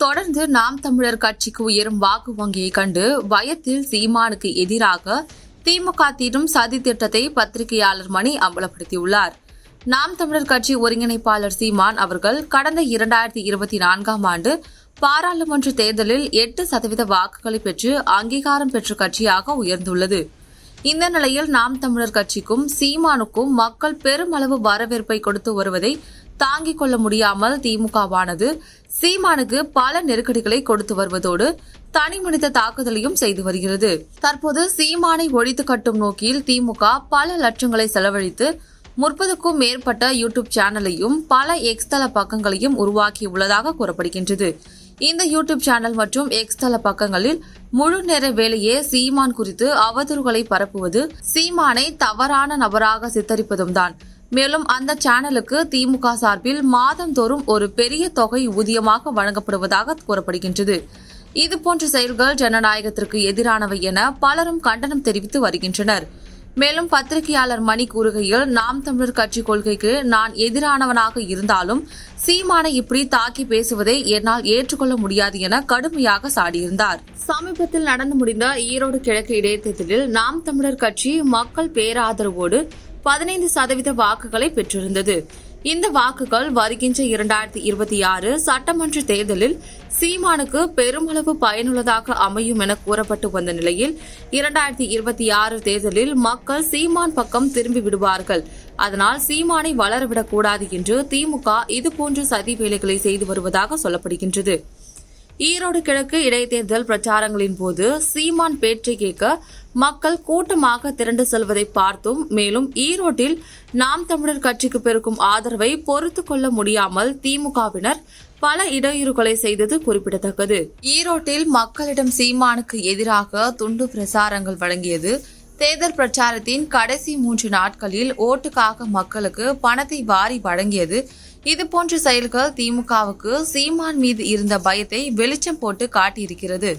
தொடர்ந்து நாம் தமிழர் கட்சிக்கு உயரும் வாக்கு வங்கியை கண்டு பயத்தில் சீமானுக்கு எதிராக திமுக தீரும் சதி திட்டத்தை பத்திரிகையாளர் மணி அம்பலப்படுத்தியுள்ளார். நாம் தமிழர் கட்சி ஒருங்கிணைப்பாளர் சீமான் அவர்கள் கடந்த 2024ஆம் ஆண்டு பாராளுமன்ற தேர்தலில் 8% வாக்குகளை பெற்று அங்கீகாரம் பெற்ற கட்சியாக உயர்ந்துள்ளது. இந்த நிலையில் நாம் தமிழர் கட்சிக்கும் சீமானுக்கும் மக்கள் பெருமளவு வரவேற்பை கொடுத்து வருவதை தாங்கிக் கொள்ள முடியாமல் திமுகவானது சீமானுக்கு பல நெருக்கடிகளை கொடுத்து வருவதோடு தனிமனித தாக்குதலையும் செய்து வருகிறது. தற்போது சீமானை ஒழித்து கட்டும் நோக்கில் திமுக பல லட்சங்களை செலவழித்து 30க்கும் மேற்பட்ட யூடியூப் சேனலையும் பல எக்ஸ் தள பக்கங்களையும் உருவாக்கியுள்ளதாக கூறப்படுகின்றது. இந்த யூடியூப் சேனல் மற்றும் எக்ஸ் தள பக்கங்களில் முழு நேர வேலையே சீமான் குறித்து அவதூறுகளை பரப்புவது, சீமானை தவறான நபராக சித்தரிப்பதும் தான். மேலும் அந்த சேனலுக்கு திமுக சார்பில் மாதந்தோறும் ஒரு பெரிய தொகை ஊதியமாக வழங்கப்படுவதாக கூறப்படுகின்றது. இதுபோன்ற செயல்கள் ஜனநாயகத்திற்கு எதிரானவை என பலரும் கண்டனம் தெரிவித்து வருகின்றனர். மேலும் பத்திரிகையாளர் மணி கூறுகையில், நாம் தமிழர் கட்சி கொள்கைக்கு நான் எதிரானவனாக இருந்தாலும் சீமானை இப்படி தாக்கி பேசுவதை என்னால் ஏற்றுக்கொள்ள முடியாது என கடுமையாக சாடியிருந்தார். சமீபத்தில் நடந்து முடிந்த ஈரோடு கிழக்கு இடைத்தேர்தலில் நாம் தமிழர் கட்சி மக்கள் பேராதரவோடு 15% வாக்குகளை பெற்றிருந்தது. இந்த வாக்குகள் வருகின்ற 2026 சட்டமன்ற தேர்தலில் சீமானுக்கு பெருமளவு பயனுள்ளதாக அமையும் என கூறப்பட்டு வந்த நிலையில் 2026 தேர்தலில் மக்கள் சீமான் பக்கம் திரும்பி விடுவார்கள். அதனால் சீமானை வளரவிடக்கூடாது என்று திமுக இதுபோன்ற சதி வேலைகளை செய்து வருவதாக சொல்லப்படுகின்றது. ஈரோடு கிழக்கு இடைத்தேர்தல் பிரச்சாரங்களின் போது சீமான் பேச்சை கேட்க மக்கள் கூட்டமாக திரண்டு செல்வதை பார்த்தும், மேலும் ஈரோட்டில் நாம் தமிழர் கட்சிக்கு பெருக்கும் ஆதரவை பொறுத்துக் கொள்ள முடியாமல் திமுகவினர் பல இடையூறுகளை செய்தது குறிப்பிடத்தக்கது. ஈரோட்டில் மக்களிடம் சீமானுக்கு எதிராக துண்டு பிரசாரங்கள் வழங்கியது, தேர்தல் பிரச்சாரத்தின் கடைசி 3 நாட்களில் ஓட்டுக்காக மக்களுக்கு பணத்தை வாரி வழங்கியது, இதுபோன்ற செயல்கள் திமுகவுக்கு சீமான் மீது இருந்த பயத்தை வெளிச்சம் போட்டு காட்டியிருக்கிறது.